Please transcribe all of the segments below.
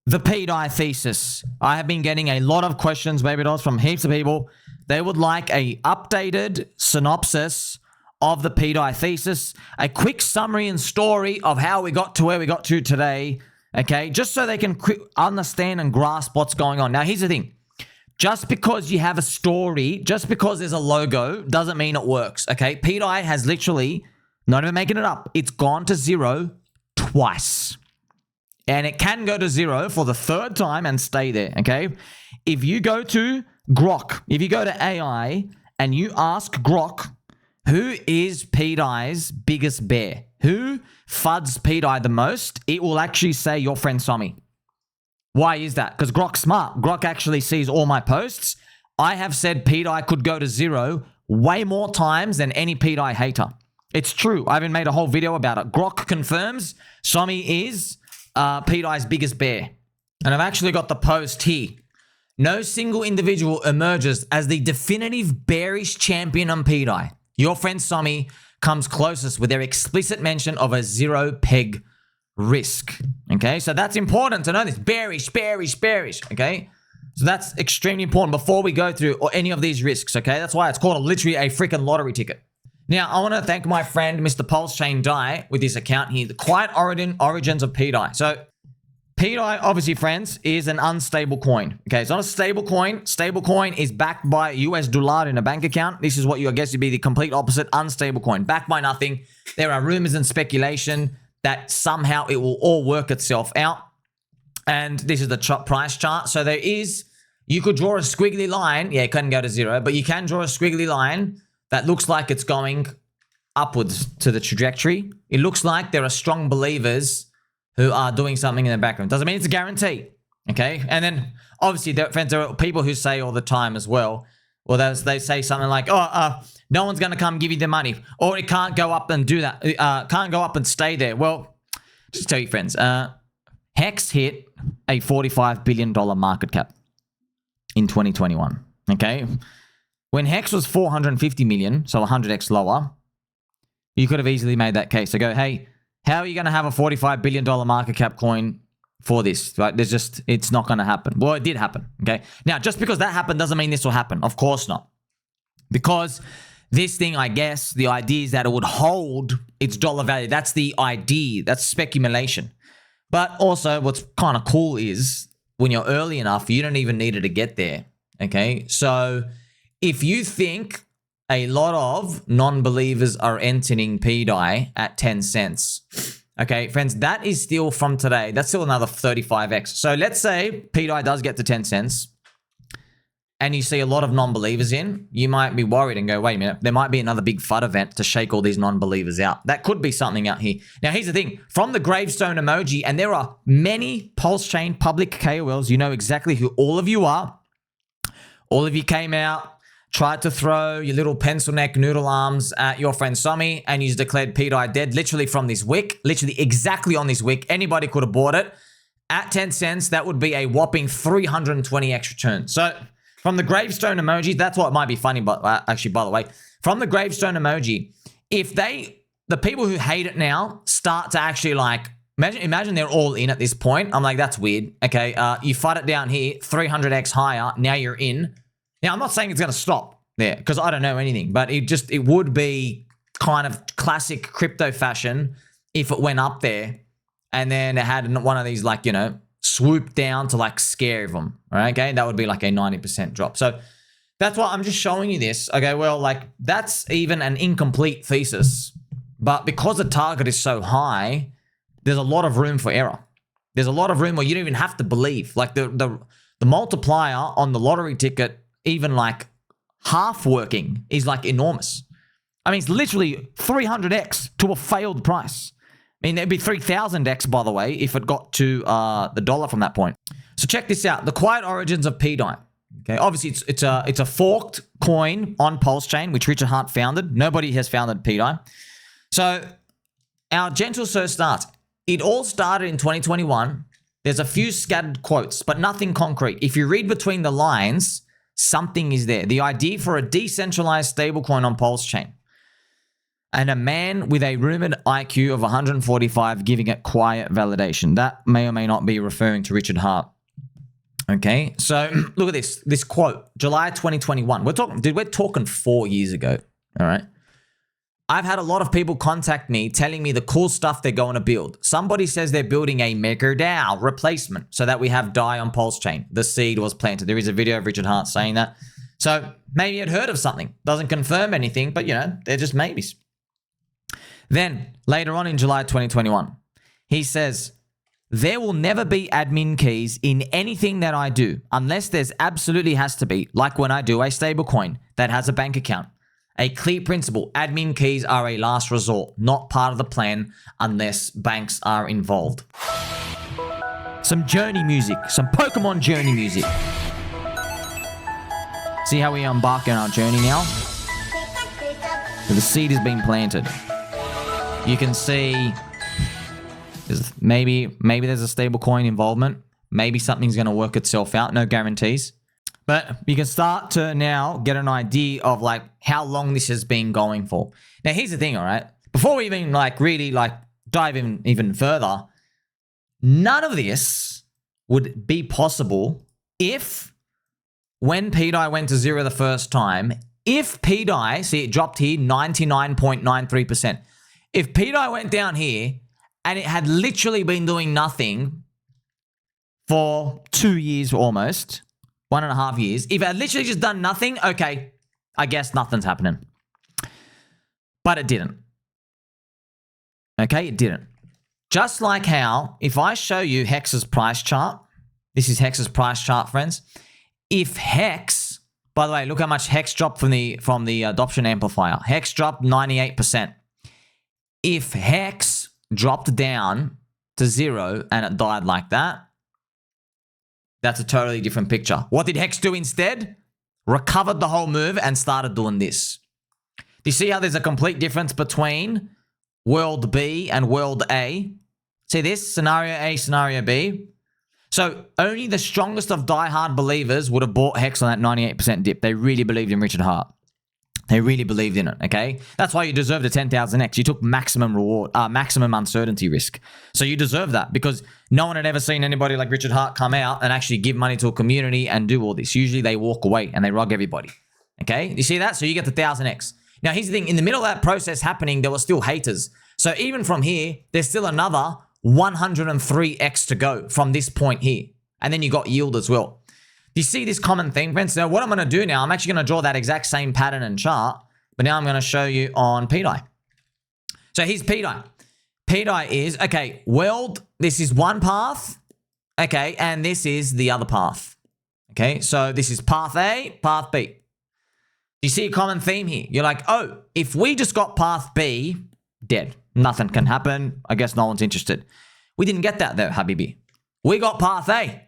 The pDAI Thesis. I have been getting a lot of questions, baby dolls, from heaps of people. They would like a updated synopsis of the pDAI Thesis, a quick summary and story of how we got to where we got to today, okay? Just so they can understand and grasp what's going on. Now, here's the thing. Just because you have a story, just because there's a logo, doesn't mean it works, okay? pDAI has literally, not even making it up, it's gone to zero twice. And it can go to zero for the third time and stay there, okay? If you go to Grok, if you go to AI and you ask Grok, who is pDAI's biggest bear? Who fuds pDAI the most? It will actually say your friend Sommi. Why is that? Because Grok's smart. Grok actually sees all my posts. I have said pDAI could go to zero way more times than any pDAI hater. It's true. I even made a whole video about it. Grok confirms Sommi is pDAI's biggest bear. And I've actually got the post here. No single individual emerges as the definitive bearish champion on pDAI. Your friend Sommi comes closest with their explicit mention of a zero peg risk. Okay, so that's important to know this. Bearish, bearish, bearish. Okay, so that's extremely important before we go through any of these risks. Okay, that's why it's called literally a freaking lottery ticket. Now, I want to thank my friend, Mr. PulseChain DAI, with his account here, the quiet origins of pDAI. So, pDAI, obviously, friends, is an unstable coin. Okay, it's not a stable coin. Stable coin is backed by US dollar in a bank account. This is what you, I guess, would be the complete opposite, unstable coin. Backed by nothing. There are rumors and speculation that somehow it will all work itself out. And this is the price chart. So there is, you could draw a squiggly line. Yeah, it couldn't go to zero, but you can draw a squiggly line that looks like it's going upwards to the trajectory. It looks like there are strong believers who are doing something in the background. Doesn't mean it's a guarantee, okay? And then, obviously, friends, there are people who say all the time as well, or they say something like, no one's going to come give you the money, or it can't go up and do that, can't go up and stay there. Well, just tell you, friends, Hex hit a $45 billion market cap in 2021, okay? When Hex was 450 million, so 100x lower, you could have easily made that case. So go, hey, how are you going to have a $45 billion market cap coin for this? Right? There's just, it's not going to happen. Well, it did happen. Okay. Now, just because that happened doesn't mean this will happen. Of course not. Because this thing, I guess, the idea is that it would hold its dollar value. That's the idea. That's speculation. But also what's kind of cool is when you're early enough, you don't even need it to get there. Okay. So if you think a lot of non-believers are entering pDAI at 10 cents. Okay, friends, that is still from today. That's still another 35x. So let's say pDAI does get to 10 cents and you see a lot of non-believers in, you might be worried and go, wait a minute, there might be another big FUD event to shake all these non-believers out. That could be something out here. Now, here's the thing. From the gravestone emoji, and there are many PulseChain public KOLs, you know exactly who all of you are. All of you came out, tried to throw your little pencil neck noodle arms at your friend Sommi, and you declared pDAI dead literally from this wick, literally exactly on this wick. Anybody could have bought it. At 10 cents, that would be a whopping 320x return. So from the gravestone emoji, that's what might be funny, but actually, by the way, from the gravestone emoji, if the people who hate it now start to actually like, imagine they're all in at this point. I'm like, that's weird. Okay, you FUD it down here, 300x higher, now you're in. Now, I'm not saying it's going to stop there because I don't know anything, but it would be kind of classic crypto fashion if it went up there and then it had one of these, like, you know, swoop down to like scare them. All right, okay, that would be like a 90% drop. So that's why I'm just showing you this. Okay, well, like that's even an incomplete thesis, but because the target is so high, there's a lot of room for error. There's a lot of room where you don't even have to believe. Like the multiplier on the lottery ticket, even like half working, is like enormous. I mean, it's literally 300x to a failed price. I mean, it'd be 3000x, by the way, if it got to the dollar from that point. So check this out. The quiet origins of pDAI. Okay, obviously it's a forked coin on PulseChain, which Richard Hart founded. Nobody has founded pDAI. So our gentle sir starts. It all started in 2021. There's a few scattered quotes, but nothing concrete. If you read between the lines, something is there. The idea for a decentralized stablecoin on PulseChain. and a man with a rumored IQ of 145 giving it quiet validation. That may or may not be referring to Richard Hart. Okay, so look at this quote, July 2021. We're talking 4 years ago, all right? I've had a lot of people contact me telling me the cool stuff they're going to build. Somebody says they're building a pDAI replacement so that we have DAI on PulseChain. The seed was planted. There is a video of Richard Hart saying that. So maybe you'd heard of something. Doesn't confirm anything, but they're just maybes. Then later on in July 2021, he says, there will never be admin keys in anything that I do unless there's absolutely has to be, like when I do a stablecoin that has a bank account. A clear principle, admin keys are a last resort, not part of the plan unless banks are involved. Some journey music, some Pokemon journey music. See how we embark on our journey now? So the seed has been planted. You can see maybe there's a stablecoin involvement. Maybe something's going to work itself out. No guarantees. But you can start to now get an idea of like how long this has been going for. Now, here's the thing, all right? Before we even really dive in even further, none of this would be possible if when pDAI went to zero the first time, if pDAI, see it dropped here 99.93%. If pDAI went down here and it had literally been doing nothing for 2 years almost, 1.5 years. If it had literally just done nothing, okay, I guess nothing's happening. But it didn't. Okay, it didn't. Just like how, if I show you Hex's price chart, this is Hex's price chart, friends. If Hex, by the way, look how much Hex dropped from the adoption amplifier. Hex dropped 98%. If Hex dropped down to zero and it died like that, that's a totally different picture. What did Hex do instead? Recovered the whole move and started doing this. Do you see how there's a complete difference between world B and world A? See this? Scenario A, scenario B. So only the strongest of diehard believers would have bought Hex on that 98% dip. They really believed in Richard Hart. They really believed in it, okay? That's why you deserved a 10,000x. You took maximum reward, maximum uncertainty risk. So you deserve that because no one had ever seen anybody like Richard Hart come out and actually give money to a community and do all this. Usually they walk away and they rug everybody, okay? You see that? So you get the 1000x. Now, here's the thing. In the middle of that process happening, there were still haters. So even from here, there's still another 103x to go from this point here. And then you got yield as well. You see this common thing, friends? Now, what I'm going to do now, I'm actually going to draw that exact same pattern and chart, but now I'm going to show you on pDAI. So here's pDAI. pDAI is, okay, world, this is one path, okay, and this is the other path. Okay, so this is path A, path B. You see a common theme here? You're like, oh, if we just got path B, dead. Nothing can happen. I guess no one's interested. We didn't get that though, Habibi. We got path A.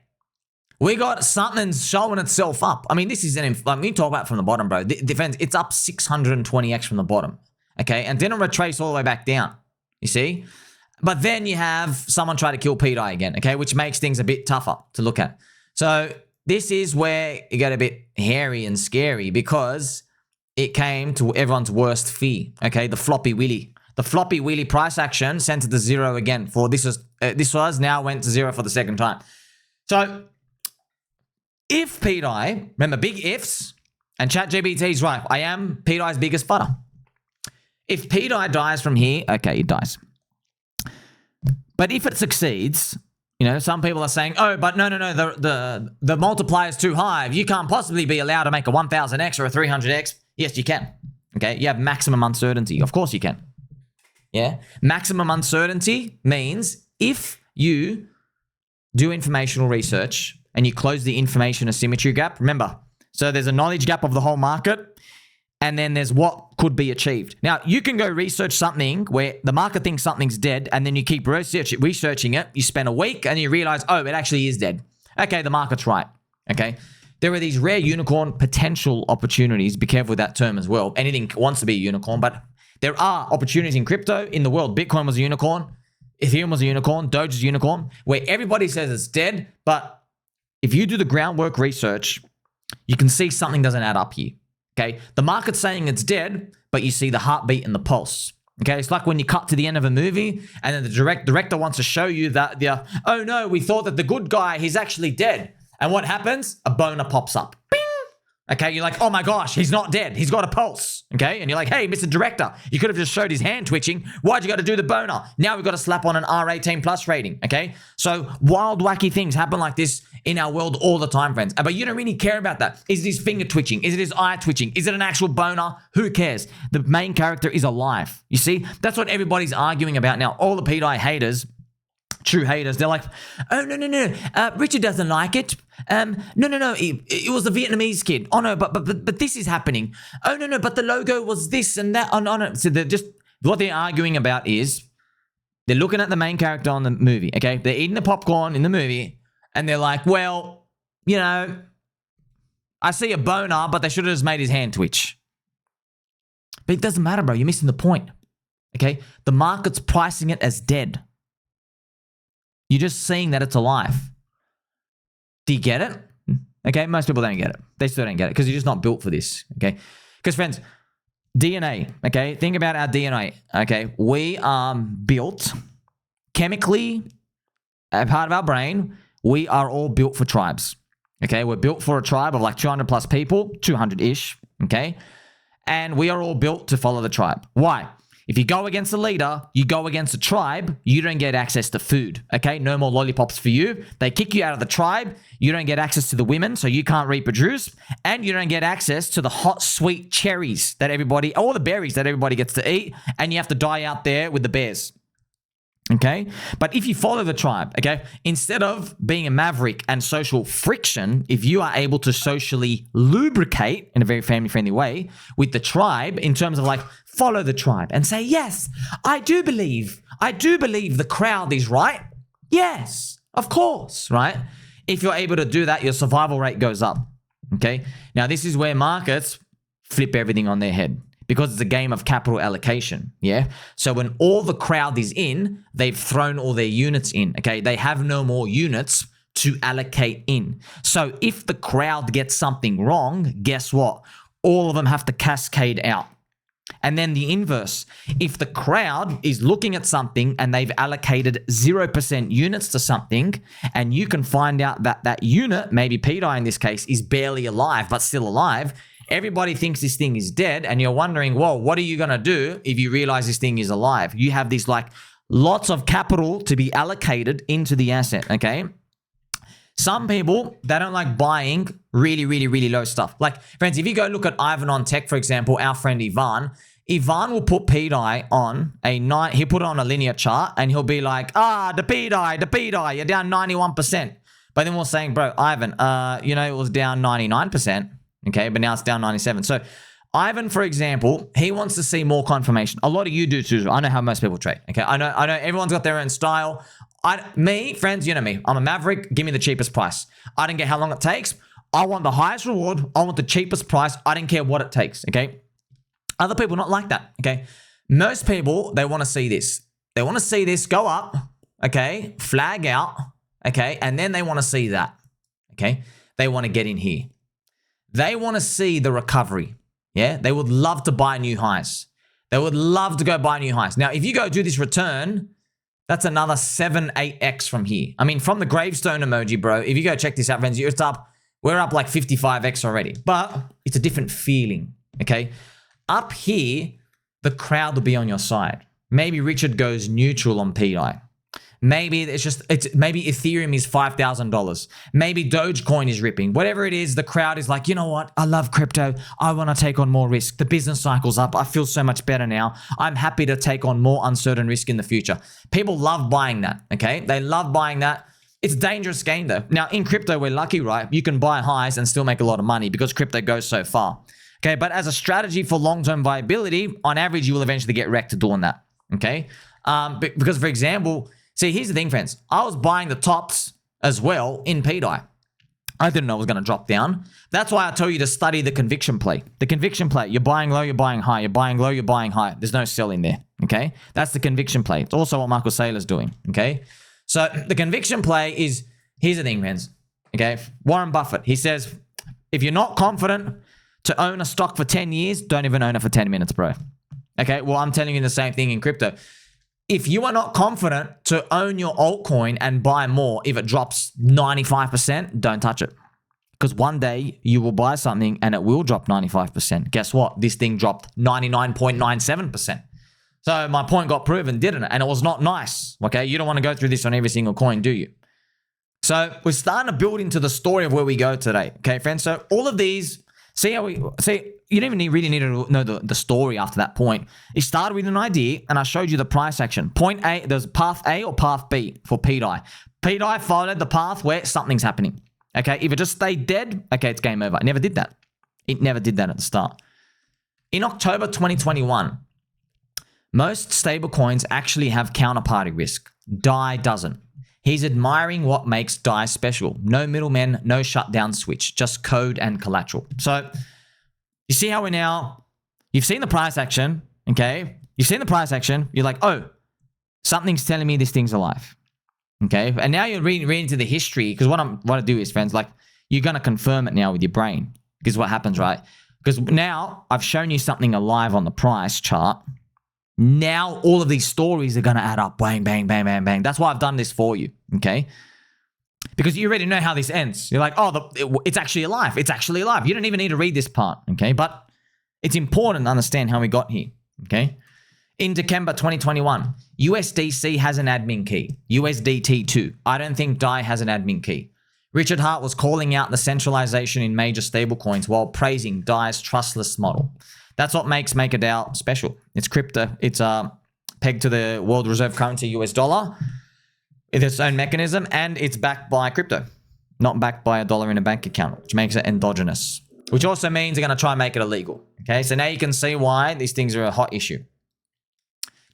We got something showing itself up. I mean, this is we talk about from the bottom, bro. Defense, it's up 620x from the bottom. Okay, and didn't retrace all the way back down. You see? But then you have someone try to kill pDAI again, okay, which makes things a bit tougher to look at. So this is where it got a bit hairy and scary because it came to everyone's worst fear, okay, the floppy willy. The floppy willy price action sent it to zero again for this was now went to zero for the second time. So if pDAI, remember big ifs, and ChatGPT's right, I am pDAI's biggest futter. If pDAI dies from here, okay, it dies. But if it succeeds, some people are saying, oh, but no, the multiplier is too high. You can't possibly be allowed to make a 1000x or a 300x. Yes, you can. Okay, you have maximum uncertainty. Of course you can. Yeah, maximum uncertainty means if you do informational research and you close the information asymmetry gap, remember, so there's a knowledge gap of the whole market and then there's what could be achieved. Now, you can go research something where the market thinks something's dead and then you keep researching it. You spend a week and you realize, oh, it actually is dead. Okay, the market's right. Okay, there are these rare unicorn potential opportunities. Be careful with that term as well. Anything wants to be a unicorn, but there are opportunities in crypto in the world. Bitcoin was a unicorn. Ethereum was a unicorn. Doge is a unicorn, where everybody says it's dead, but if you do the groundwork research, you can see something doesn't add up here, okay? The market's saying it's dead, but you see the heartbeat and the pulse. Okay, it's like when you cut to the end of a movie and then the director wants to show you that oh no, we thought that the good guy, he's actually dead. And what happens? A boner pops up. Bing! Okay, you're like, oh my gosh, he's not dead. He's got a pulse. Okay, and you're like, hey, Mr. Director, you could have just showed his hand twitching. Why'd you got to do the boner? Now we've got to slap on an R18 plus rating. Okay, so wild, wacky things happen like this in our world all the time, friends. But you don't really care about that. Is it his finger twitching? Is it his eye twitching? Is it an actual boner? Who cares? The main character is alive. You see, that's what everybody's arguing about now. All the pDAI haters, true haters, they're like, oh, no, Richard doesn't like it. No, it was the Vietnamese kid. Oh, no, but this is happening. Oh, no, but the logo was this and that. Oh, no. So they're just, what they're arguing about is they're looking at the main character on the movie, okay? They're eating the popcorn in the movie, and they're like, well, you know, I see a boner, but they should have just made his hand twitch. But it doesn't matter, bro. You're missing the point, okay? The market's pricing it as dead. You're just seeing that it's alive. Do you get it? Okay, most people don't get it. They still don't get it because you're just not built for this, okay? Because, friends, DNA, okay? Think about our DNA, okay? We are built chemically, a part of our brain, we are all built for tribes, okay? We're built for a tribe of like 200 plus people, 200-ish, okay? And we are all built to follow the tribe. Why? If you go against the leader, you go against the tribe, you don't get access to food, okay? No more lollipops for you. They kick you out of the tribe. You don't get access to the women, so you can't reproduce. And you don't get access to the hot, sweet cherries that everybody, all the berries that everybody gets to eat. And you have to die out there with the bears, okay? But if you follow the tribe, okay, instead of being a maverick and social friction, if you are able to socially lubricate in a very family-friendly way with the tribe in terms of like, follow the tribe and say, yes, I do believe the crowd is right. Yes, of course, right? If you're able to do that, your survival rate goes up, okay? Now, this is where markets flip everything on their head because it's a game of capital allocation, yeah? So when all the crowd is in, they've thrown all their units in, okay? They have no more units to allocate in. So if the crowd gets something wrong, guess what? All of them have to cascade out. And then the inverse, if the crowd is looking at something and they've allocated 0% units to something, and you can find out that that unit, maybe pDAI in this case, is barely alive, but still alive, everybody thinks this thing is dead, and you're wondering, whoa, what are you going to do if you realize this thing is alive? You have these like lots of capital to be allocated into the asset, okay? Some people, they don't like buying really low stuff. Like, friends, if you go look at Ivan on Tech, for example, our friend Ivan will put pDAI on he'll put it on a linear chart and he'll be like, the pDAI, you're down 91%. But then we're saying, bro, Ivan, you know, it was down 99%, okay, but now it's down 97%. So Ivan, for example, he wants to see more confirmation. A lot of you do too. I know how most people trade, okay? I know everyone's got their own style. Me, friends, you know me. I'm a maverick. Give me the cheapest price. I don't care how long it takes. I want the highest reward. I want the cheapest price. I don't care what it takes, okay? Other people not like that, okay? Most people, they want to see this. They want to see this go up, okay? Flag out, okay? And then they want to see that, okay? They want to get in here. They want to see the recovery, yeah? They would love to buy new highs. They would love to go buy new highs. Now, if you go do this return, that's another 7, 8x from here. I mean, from the gravestone emoji, bro, if you go check this out, friends, we're up like 55x already. But it's a different feeling, okay? Up here, the crowd will be on your side. Maybe Richard goes neutral on pDAI. Maybe maybe Ethereum is $5,000. Maybe Dogecoin is ripping. Whatever it is, the crowd is like, you know what? I love crypto. I want to take on more risk. The business cycle's up. I feel so much better now. I'm happy to take on more uncertain risk in the future. People love buying that, okay? They love buying that. It's a dangerous game though. Now in crypto, we're lucky, right? You can buy highs and still make a lot of money because crypto goes so far. Okay, but as a strategy for long-term viability, on average, you will eventually get wrecked doing that, okay? Because for example, see, here's the thing, friends. I was buying the tops as well in pDAI. I didn't know it was going to drop down. That's why I tell you to study the conviction play. The conviction play, you're buying low, you're buying high. You're buying low, you're buying high. There's no sell in there, okay? That's the conviction play. It's also what Michael Saylor's doing, okay? So the conviction play is, here's the thing, friends, okay? Warren Buffett, he says, if you're not confident to own a stock for 10 years, don't even own it for 10 minutes, bro. Okay, well, I'm telling you the same thing in crypto. If you are not confident to own your altcoin and buy more if it drops 95%, don't touch it. Because one day you will buy something and it will drop 95%. Guess what? This thing dropped 99.97%. So my point got proven, didn't it? And it was not nice. Okay, you don't want to go through this on every single coin, do you? So we're starting to build into the story of where we go today. Okay, friends. So all of these, see how we see. You don't even really need to know the story after that point. It started with an idea, and I showed you the price action. Point A, there's path A or path B for pDAI. pDAI followed the path where something's happening. Okay, if it just stayed dead, okay, it's game over. It never did that. It never did that at the start. In October 2021, most stablecoins actually have counterparty risk. pDAI doesn't. He's admiring what makes pDAI special. No middlemen, no shutdown switch, just code and collateral. So you see how you've seen the price action, okay? You've seen the price action. You're like, oh, something's telling me this thing's alive, okay? And now you're reading into the history, because what I do is, friends, like, you're going to confirm it now with your brain, because what happens, right? Because now I've shown you something alive on the price chart. Now all of these stories are going to add up. Bang, bang, bang, bang, bang. That's why I've done this for you, okay? Because you already know how this ends. You're like, oh, it's actually alive. It's actually alive. You don't even need to read this part, okay? But it's important to understand how we got here, okay? In December 2021, USDC has an admin key. USDT too. I don't think pDAI has an admin key. Richard Hart was calling out the centralization in major stablecoins while praising pDAI's trustless model. That's what makes MakerDAO special. It's crypto. It's pegged to the world reserve currency, US dollar. It's its own mechanism, and it's backed by crypto, not backed by a dollar in a bank account, which makes it endogenous, which also means they're going to try and make it illegal. Okay, so now you can see why these things are a hot issue.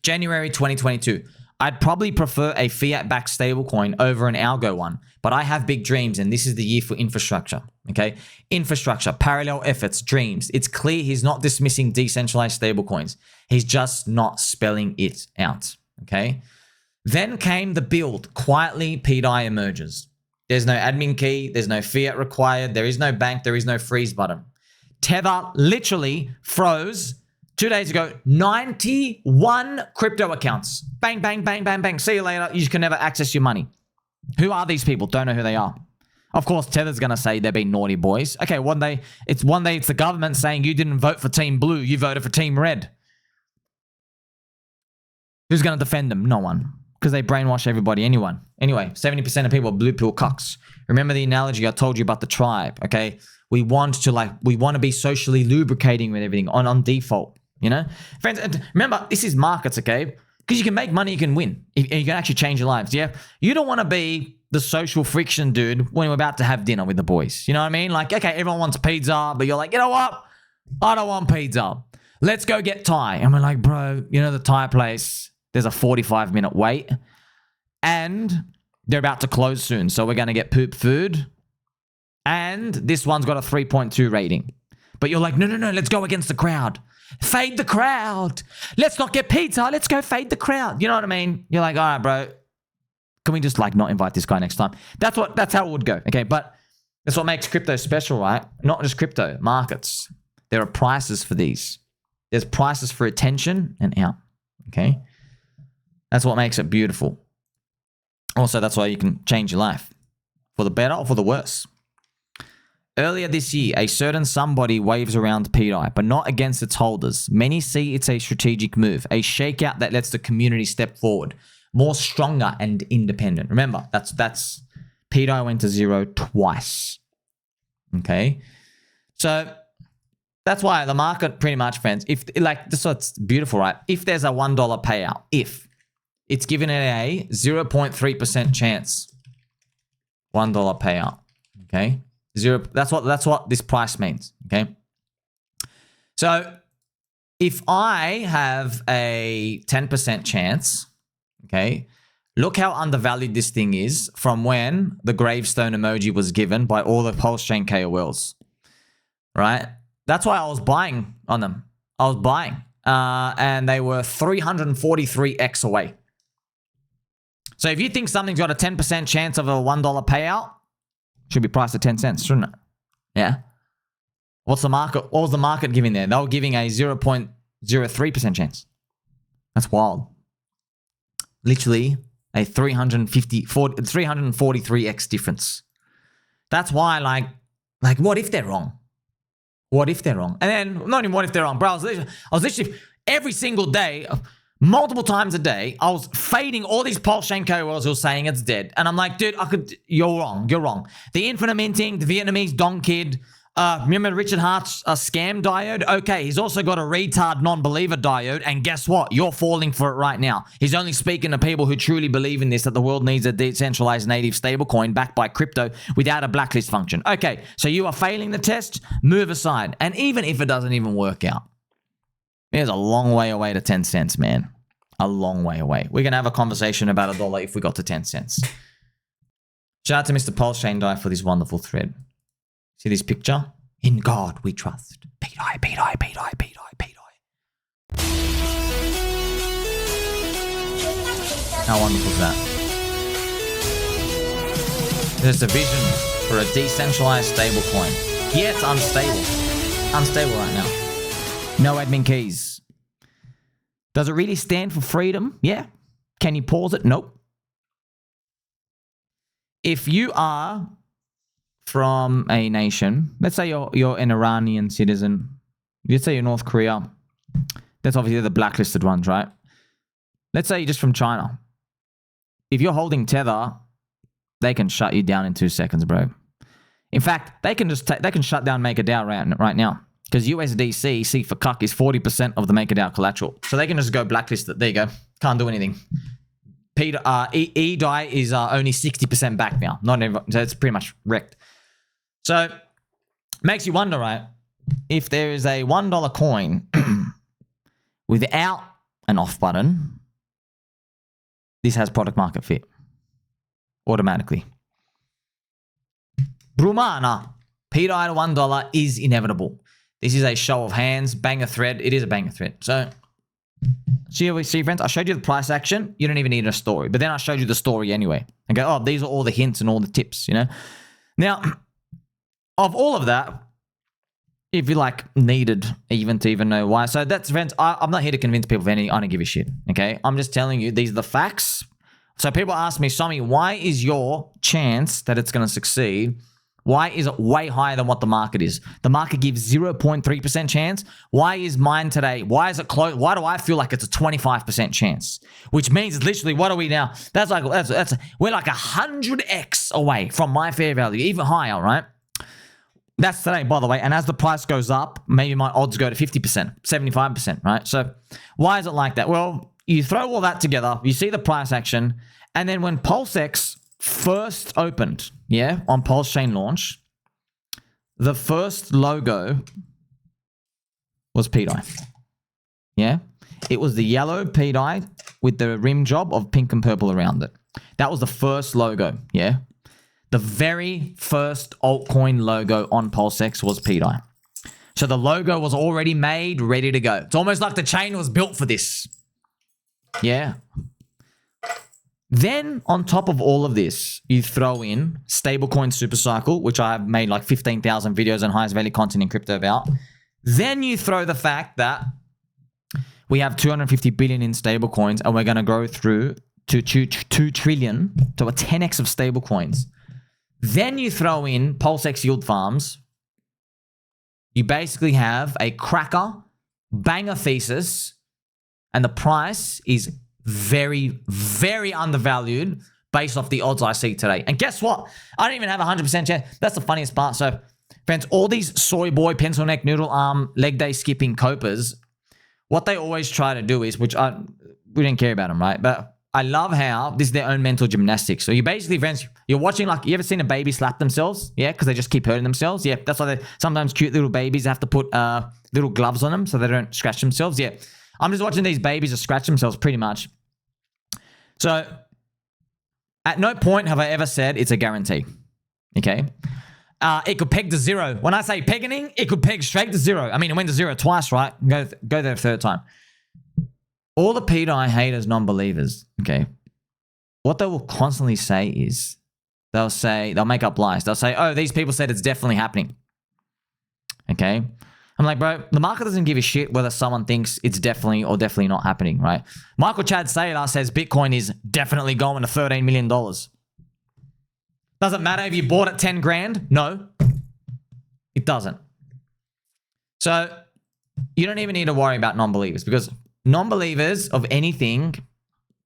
January 2022. I'd probably prefer a fiat-backed stablecoin over an algo one, but I have big dreams, and this is the year for infrastructure, okay? Infrastructure, parallel efforts, dreams. It's clear he's not dismissing decentralized stablecoins. He's just not spelling it out, okay? Then came the build. Quietly, pDAI emerges. There's no admin key. There's no fiat required. There is no bank. There is no freeze button. Tether literally froze 2 days ago, 91 crypto accounts. Bang, bang, bang, bang, bang. See you later. You can never access your money. Who are these people? Don't know who they are. Of course, Tether's going to say they're being naughty boys. Okay, one day it's the government saying you didn't vote for Team Blue. You voted for Team Red. Who's going to defend them? No one. Because they brainwash everybody. Anyone. Anyway, 70% of people are blue pill cucks. Remember the analogy I told you about the tribe, okay? We want to be socially lubricating with everything on default. You know, friends, remember, this is markets, okay? Because you can make money, you can win. You can actually change your lives, yeah? You don't want to be the social friction dude when we're about to have dinner with the boys. You know what I mean? Like, okay, everyone wants pizza, but you're like, you know what? I don't want pizza. Let's go get Thai. And we're like, bro, you know the Thai place, there's a 45-minute wait. And they're about to close soon, so we're going to get poop food. And this one's got a 3.2 rating. But you're like, no, let's go against the crowd. Fade the crowd. Let's not get pizza. Let's go fade the crowd. You know what I mean? You're like, all right, bro. Can we just like not invite this guy next time? That's how it would go. Okay, but that's what makes crypto special, right? Not just crypto, markets. There are prices for these. There's prices for attention and out. Okay, that's what makes it beautiful. Also, that's why you can change your life for the better or for the worse. Earlier this year, a certain somebody waves around pDAI, but not against its holders. Many see it's a strategic move, a shakeout that lets the community step forward, more stronger and independent. Remember, that's pDAI went to zero twice. Okay, so that's why the market pretty much, friends. If like this, what's beautiful, right? If there's a $1 payout, if it's given it a 0.3% chance, $1 payout. Okay. That's what this price means, okay? So if I have a 10% chance, okay, look how undervalued this thing is from when the gravestone emoji was given by all the PulseChain KOLs, right? That's why I was buying on them. I was buying, and they were 343x away. So if you think something's got a 10% chance of a $1 payout, should be priced at 10 cents, shouldn't it? Yeah. What's the market? What was the market giving there? They were giving a 0.3% 0.03% chance. That's wild. Literally a 343x difference. That's why, like, what if they're wrong? What if they're wrong? And then, not even what if they're wrong, bro. I was literally every single day, multiple times a day, I was fading all these PulseChain KOLs who were saying it's dead. And I'm like, dude, you're wrong. You're wrong. The infinite minting, the Vietnamese Don Kid, remember Richard Hart's scam diode? Okay, he's also got a retard non-believer diode, and guess what? You're falling for it right now. He's only speaking to people who truly believe in this, that the world needs a decentralized native stablecoin backed by crypto without a blacklist function. Okay, so you are failing the test, move aside. And even if it doesn't even work out, there's a long way away to 10 cents, man. A long way away. We're going to have a conversation about $1 if we got to 10 cents. Shout out to Mr. PulseChain Die for this wonderful thread. See this picture? In God we trust. pDAI, pDAI, pDAI, pDAI, pDAI. How wonderful is that? There's a vision for a decentralized stablecoin. Yeah, it's unstable. Unstable right now. No admin keys. Does it really stand for freedom? Yeah. Can you pause it? Nope. If you are from a nation, let's say you're an Iranian citizen, let's say you're North Korea, that's obviously the blacklisted ones, right? Let's say you're just from China. If you're holding Tether, they can shut you down in 2 seconds, bro. In fact, they can shut down MakerDAO right now, because USDC, C for cuck, is 40% of the MakerDAO collateral. So they can just go blacklist it. There you go. Can't do anything. pDAI is only 60% back now. So it's pretty much wrecked. So, makes you wonder, right? If there is a $1 coin without an off button, this has product market fit. Automatically. Brumana. pDAI to $1 is inevitable. This is a show of hands. Banger thread. It is a banger thread. So, see friends, I showed you the price action. You don't even need a story. But then I showed you the story anyway. And go, oh, these are all the hints and all the tips, you know? Now, of all of that, if you like needed even to even know why. So that's, friends, I'm not here to convince people of anything. I don't give a shit, okay? I'm just telling you, these are the facts. So people ask me, Sommi, why is your chance that it's going to succeed, why is it way higher than what the market is? The market gives 0.3% chance. Why is mine today? Why is it close? Why do I feel like it's a 25% chance? Which means it's literally, what are we now? We're like 100x away from my fair value, even higher, right? That's today, by the way. And as the price goes up, maybe my odds go to 50%, 75%, right? So why is it like that? Well, you throw all that together, you see the price action, and then when PulseX first opened, yeah, on PulseChain launch, the first logo was pDAI. Yeah? It was the yellow pDAI with the rim job of pink and purple around it. That was the first logo, yeah? The very first altcoin logo on PulseX was pDAI. So the logo was already made, ready to go. It's almost like the chain was built for this. Yeah. Then, on top of all of this, you throw in StableCoin SuperCycle, which I have made like 15,000 videos and highest value content in crypto about. Then you throw the fact that we have 250 billion in stablecoins and we're going to go through to 2 trillion to a 10x of stablecoins. Then you throw in PulseX yield farms. You basically have a cracker, banger thesis, and the price is very, very undervalued based off the odds I see today. And guess what? I don't even have a 100% chance. That's the funniest part. So, friends, all these soy boy, pencil neck, noodle arm, leg day skipping copers, what they always try to do is, we didn't care about them, right? But I love how this is their own mental gymnastics. So you basically, friends, you're watching, like, you ever seen a baby slap themselves? Yeah, because they just keep hurting themselves. Yeah, that's why sometimes cute little babies have to put little gloves on them so they don't scratch themselves. Yeah, I'm just watching these babies just scratch themselves pretty much. So at no point have I ever said it's a guarantee. Okay. It could peg to zero. When I say pegging, it could peg straight to zero. I mean, it went to zero twice, right? Go there a third time. All the pDAI haters, non-believers, okay, what they will constantly say is, they'll make up lies. They'll say, oh, these people said it's definitely happening. Okay. I'm like, bro, the market doesn't give a shit whether someone thinks it's definitely or definitely not happening, right? Michael Chad Saylor says Bitcoin is definitely going to $13 million. Doesn't matter if you bought at 10 grand. No, it doesn't. So you don't even need to worry about non-believers, because non-believers of anything,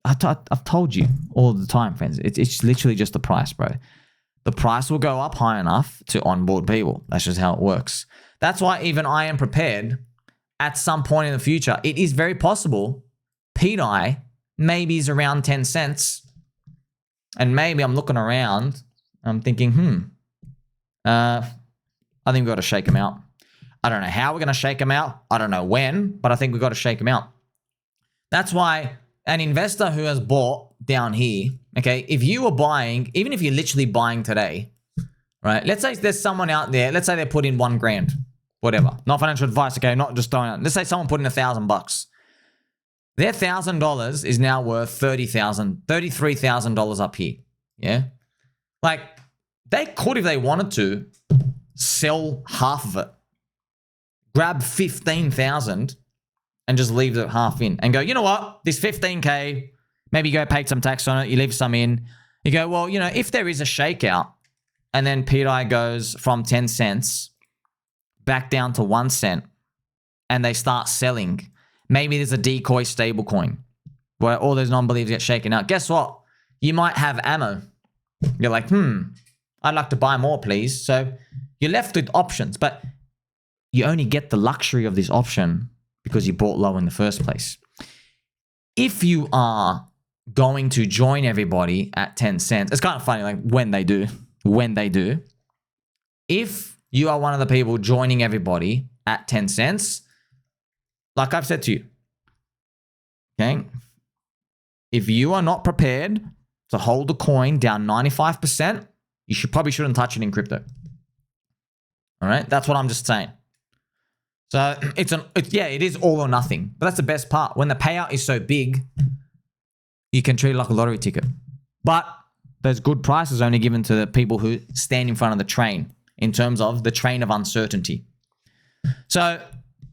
I've told you all the time, friends, it's literally just the price, bro. The price will go up high enough to onboard people. That's just how it works. That's why even I am prepared at some point in the future. It is very possible pDAI maybe is around 10 cents. And maybe I'm looking around. I'm thinking, I think we've got to shake them out. I don't know how we're going to shake them out. I don't know when, but I think we've got to shake them out. That's why an investor who has bought down here, okay, if you were buying, even if you're literally buying today, right? Let's say there's someone out there, let's say they put in 1 grand, whatever. Not financial advice, okay? Not just throwing out. Let's say someone put in $1,000. Their $1,000 is now worth $33,000 up here. Yeah? Like, they could, if they wanted to, sell half of it. Grab 15,000 and just leave the half in and go, you know what? This 15K, maybe you go pay some tax on it, you leave some in. You go, well, you know, if there is a shakeout and then pDAI goes from 10 cents back down to 1 cent and they start selling, maybe there's a decoy stablecoin where all those non-believers get shaken out. Guess what? You might have ammo. You're like, I'd like to buy more, please. So you're left with options, but you only get the luxury of this option because you bought low in the first place. If you are going to join everybody at 10 cents, it's kind of funny, like when they do, if you are one of the people joining everybody at 10 cents, like I've said to you, okay, if you are not prepared to hold the coin down 95%, you probably shouldn't touch it in crypto. All right, that's what I'm just saying. So it is all or nothing, but that's the best part. When the payout is so big, you can treat it like a lottery ticket. But those good prices are only given to the people who stand in front of the train, in terms of the train of uncertainty. So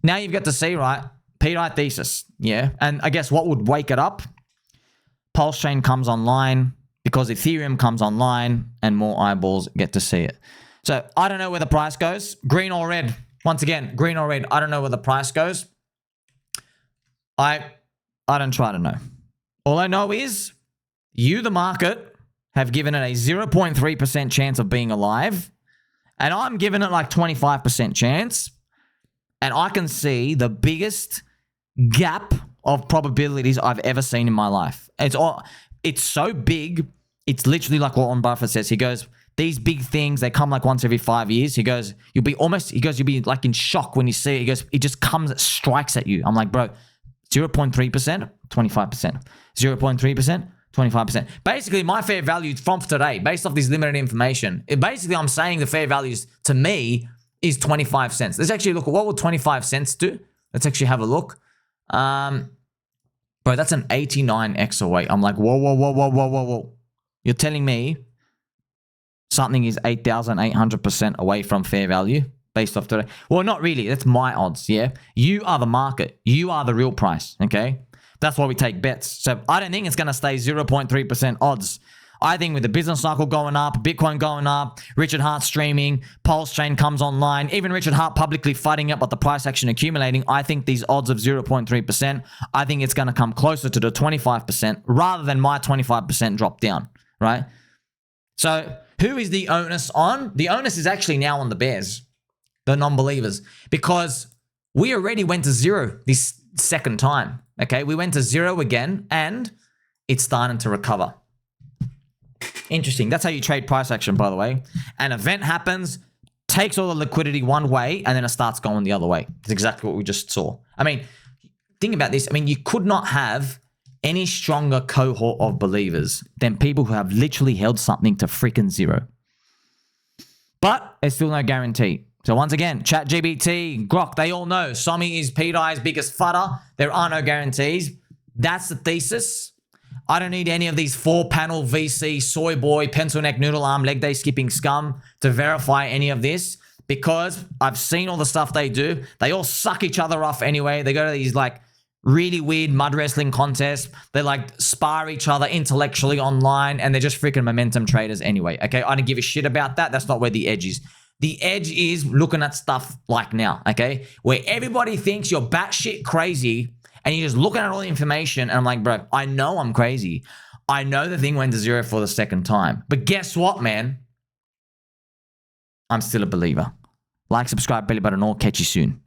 now you've got to see, right, pDAI Thesis, yeah? And I guess what would wake it up? PulseChain comes online because Ethereum comes online and more eyeballs get to see it. So I don't know where the price goes, green or red. Once again, green or red, I don't know where the price goes. I don't try to know. All I know is you, the market, have given it a 0.3% chance of being alive, and I'm giving it like 25% chance, and I can see the biggest gap of probabilities I've ever seen in my life. It's so big, it's literally like what Warren Buffett says. He goes, these big things, they come like once every 5 years. He goes, you'll be like in shock when you see it. He goes, it just comes, it strikes at you. I'm like, bro, 0.3%, 25%. 0.3%, 25%. Basically, my fair value from today, based off this limited information, basically I'm saying the fair values to me is 25 cents. Let's actually look at what will 25 cents do. Let's actually have a look. Bro, that's an 89x away. I'm like, whoa. You're telling me something is 8,800% away from fair value based off today? Well, not really. That's my odds, yeah? You are the market. You are the real price, okay? That's why we take bets. So I don't think it's going to stay 0.3% odds. I think with the business cycle going up, Bitcoin going up, Richard Hart streaming, PulseChain comes online, even Richard Hart publicly fighting up, but the price action accumulating, I think these odds of 0.3%, I think it's going to come closer to the 25% rather than my 25% drop down, right? So who is the onus on? The onus is actually now on the bears, the non-believers, because we already went to zero this second time, okay? We went to zero again, and it's starting to recover. Interesting. That's how you trade price action, by the way. An event happens, takes all the liquidity one way, and then it starts going the other way. It's exactly what we just saw. I mean, think about this. I mean, you could not have any stronger cohort of believers than people who have literally held something to freaking zero. But there's still no guarantee. So once again, ChatGPT, Grok, they all know Sommi is pDAI's biggest fodder. There are no guarantees. That's the thesis. I don't need any of these 4-panel VC, soy boy, pencil neck, noodle arm, leg day skipping scum to verify any of this. because I've seen all the stuff they do. They all suck each other off anyway. They go to these like really weird mud wrestling contests. They like spar each other intellectually online, and they're just freaking momentum traders anyway. Okay, I don't give a shit about that. That's not where the edge is. The edge is looking at stuff like now, okay, where everybody thinks you're batshit crazy, and you're just looking at all the information, and I'm like, bro, I know I'm crazy. I know the thing went to zero for the second time, but guess what, man? I'm still a believer. Like, subscribe, belly button, all. Catch you soon.